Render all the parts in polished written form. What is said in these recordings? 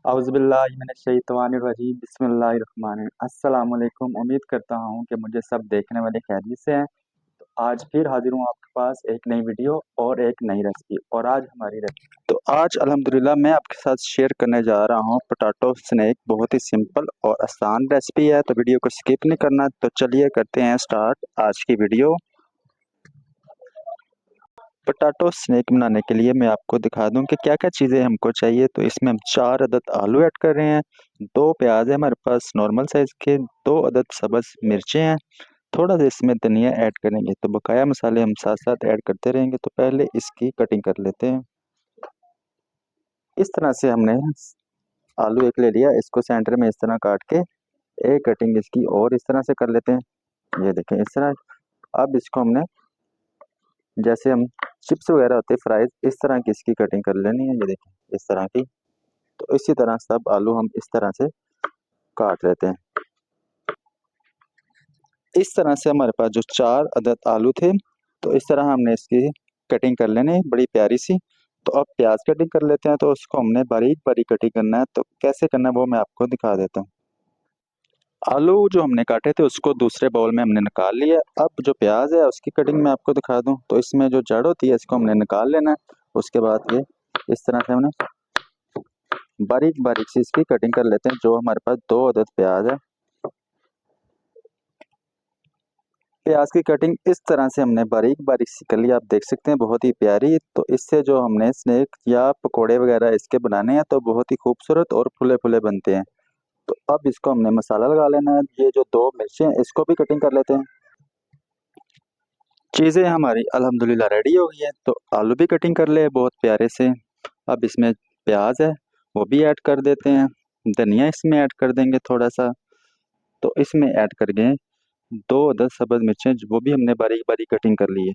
औज़ुबिल्लाहिमिनश्शैतानिर्रजीम बिस्मिल्लाहिर्रहमानिर्रहीम। अस्सलाम वालेकुम। उम्मीद करता हूँ कि मुझे सब देखने वाले खैरियत से हैं। तो आज फिर हाजिर हूँ आपके पास एक नई वीडियो और एक नई रेसिपी। और आज हमारी रेसिपी तो आज अल्हम्दुलिल्लाह मैं आपके साथ शेयर करने जा रहा हूँ पोटैटो स्नैक। बहुत ही सिंपल और आसान रेसिपी है, तो वीडियो को स्किप नहीं करना। तो चलिए करते हैं स्टार्ट आज की वीडियो। पोटैटो स्नैक बनाने के लिए मैं आपको दिखा दूं कि क्या क्या चीज़ें हमको चाहिए। तो इसमें हम 4 अदद आलू ऐड कर रहे हैं, 2 प्याज है हमारे पास नॉर्मल साइज़ के, 2 अदद सब्ज़ मिर्चें हैं, थोड़ा सा इसमें धनिया ऐड करेंगे। तो बकाया मसाले हम साथ साथ ऐड करते रहेंगे। तो पहले इसकी कटिंग कर लेते हैं। इस तरह से हमने आलू एक ले लिया, इसको सेंटर में इस तरह काट के एक कटिंग इसकी और इस तरह से कर लेते हैं। ये देखें इस तरह। अब इसको हमने जैसे हम चिप्स वगैरह होते हैं फ्राइज, इस तरह की इसकी कटिंग कर लेनी है। ये देखिए इस तरह की। तो इसी तरह सब आलू हम इस तरह से काट लेते हैं। इस तरह से हमारे पास जो 4 अदद आलू थे, तो इस तरह हमने इसकी कटिंग कर लेनी है बड़ी प्यारी सी। तो अब प्याज कटिंग कर लेते हैं। तो उसको हमने बारीक बारीक कटिंग करना है। तो कैसे करना है वो मैं आपको दिखा देता हूँ। आलू जो हमने काटे थे उसको दूसरे बाउल में हमने निकाल लिया। अब जो प्याज है उसकी कटिंग मैं आपको दिखा दूं। तो इसमें जो जड़ होती है इसको हमने निकाल लेना है। उसके बाद ये इस तरह से हमने बारीक बारीक सी इसकी कटिंग कर लेते हैं। जो हमारे पास 2 अदद प्याज है, प्याज की कटिंग इस तरह से हमने बारीक बारीक सी कर ली। आप देख सकते हैं बहुत ही प्यारी। तो इससे जो हमने स्नैक या पकोड़े वगैरह इसके बनाने हैं तो बहुत ही खूबसूरत और फुले फुले बनते हैं। तो अब इसको हमने मसाला लगा लेना है। ये जो 2 मिर्चें हैं इसको भी कटिंग कर लेते हैं। चीज़ें हमारी अल्हम्दुलिल्लाह रेडी हो गई है। तो आलू भी कटिंग कर ले बहुत प्यारे से। अब इसमें प्याज है वो भी ऐड कर देते हैं। धनिया इसमें ऐड कर देंगे थोड़ा सा। तो इसमें ऐड कर गए 2 अदद सब्ज़ मिर्चें, वो भी हमने बारीक बारीक कटिंग कर ली है।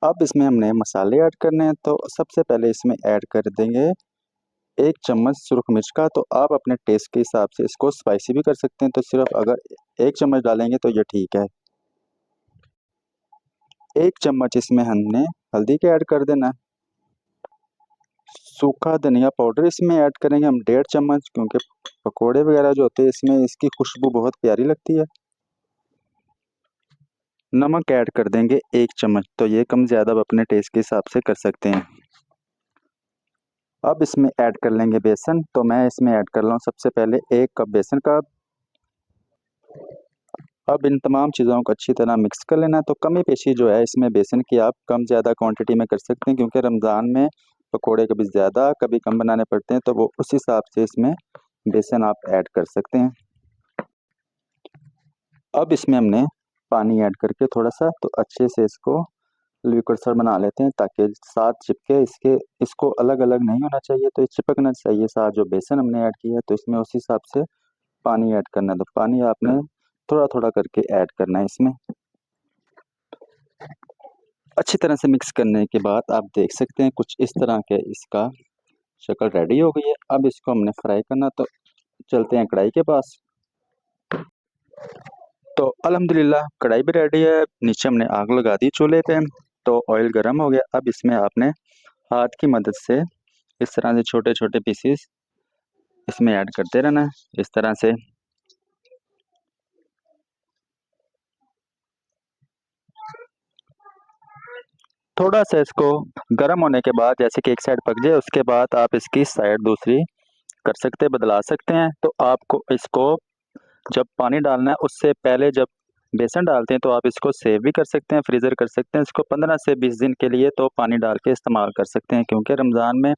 अब इसमें हमने मसाले ऐड करने हैं। तो सबसे पहले इसमें ऐड कर देंगे 1 चम्मच सुरख मिर्च का। तो आप अपने टेस्ट के हिसाब से इसको स्पाइसी भी कर सकते हैं। तो सिर्फ अगर 1 चम्मच डालेंगे तो ये ठीक है। 1 चम्मच इसमें हमने हल्दी के ऐड कर देना। सूखा धनिया पाउडर इसमें ऐड करेंगे हम 1.5 चम्मच, क्योंकि पकोड़े वगैरह जो होते हैं इसमें इसकी खुशबू बहुत प्यारी लगती है। नमक ऐड कर देंगे 1 चम्मच। तो ये कम ज़्यादा आप अपने टेस्ट के हिसाब से कर सकते हैं। अब इसमें ऐड कर लेंगे बेसन। तो मैं इसमें ऐड कर रहा हूँ सबसे पहले 1 कप बेसन का। अब इन तमाम चीज़ों को अच्छी तरह मिक्स कर लेना है। तो कमी पेशी जो है इसमें बेसन की आप कम ज़्यादा क्वांटिटी में कर सकते हैं, क्योंकि रमज़ान में पकोड़े कभी ज़्यादा कभी कम बनाने पड़ते हैं। तो वो उस हिसाब से इसमें बेसन आप ऐड कर सकते हैं। अब इसमें हमने पानी ऐड करके थोड़ा सा तो अच्छे से इसको लिक्विड सा बना लेते हैं, ताकि साथ चिपके। इसको अलग अलग नहीं होना चाहिए। तो ये चिपकना चाहिए साथ जो बेसन हमने ऐड किया है। तो इसमें उस हिसाब से पानी ऐड करना है। तो पानी आपने थोड़ा थोड़ा करके ऐड करना है इसमें। अच्छी तरह से मिक्स करने के बाद आप देख सकते हैं कुछ इस तरह के इसका शक्ल रेडी हो गई है। अब इसको हमने फ्राई करना। तो चलते हैं कढ़ाई के पास। तो अल्हम्दुलिल्लाह कढ़ाई भी रेडी है। नीचे हमने आग लगा दी चूल्हे पे। तो ऑयल गर्म हो गया। अब इसमें आपने हाथ की मदद से इस तरह से छोटे छोटे पीसीस इसमें ऐड करते रहना है इस तरह से। थोड़ा सा इसको गर्म होने के बाद, जैसे कि एक साइड पक जाए, उसके बाद आप इसकी साइड दूसरी कर सकते हैं, बदला सकते हैं। तो आपको इसको जब पानी डालना है उससे पहले जब बेसन डालते हैं तो आप इसको सेव भी कर सकते हैं, फ्रीज़र कर सकते हैं। इसको 15 से 20 दिन के लिए तो पानी डाल के इस्तेमाल कर सकते हैं, क्योंकि रमज़ान में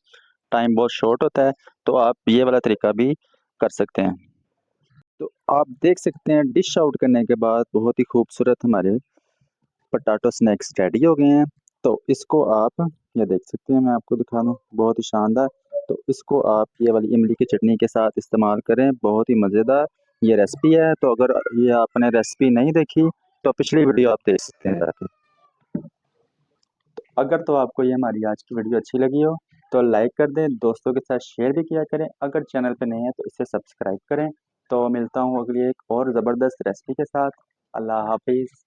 टाइम बहुत शॉर्ट होता है। तो आप ये वाला तरीका भी कर सकते हैं। तो आप देख सकते हैं डिश आउट करने के बाद बहुत ही खूबसूरत हमारे पोटैटो स्नैक्स रेडी हो गए हैं। तो इसको आप ये देख सकते हैं, मैं आपको दिखा दूँ, बहुत ही शानदार। तो इसको आप ये वाली इमली की चटनी के साथ इस्तेमाल करें, बहुत ही मज़ेदार ये रेसिपी है। तो अगर ये आपने रेसिपी नहीं देखी तो पिछली वीडियो आप देख सकते हैं जाके। अगर तो आपको ये हमारी आज की वीडियो अच्छी लगी हो तो लाइक कर दें, दोस्तों के साथ शेयर भी किया करें। अगर चैनल पे नए हैं तो इसे सब्सक्राइब करें। तो मिलता हूँ अगली एक और ज़बरदस्त रेसिपी के साथ। अल्लाह हाफिज़।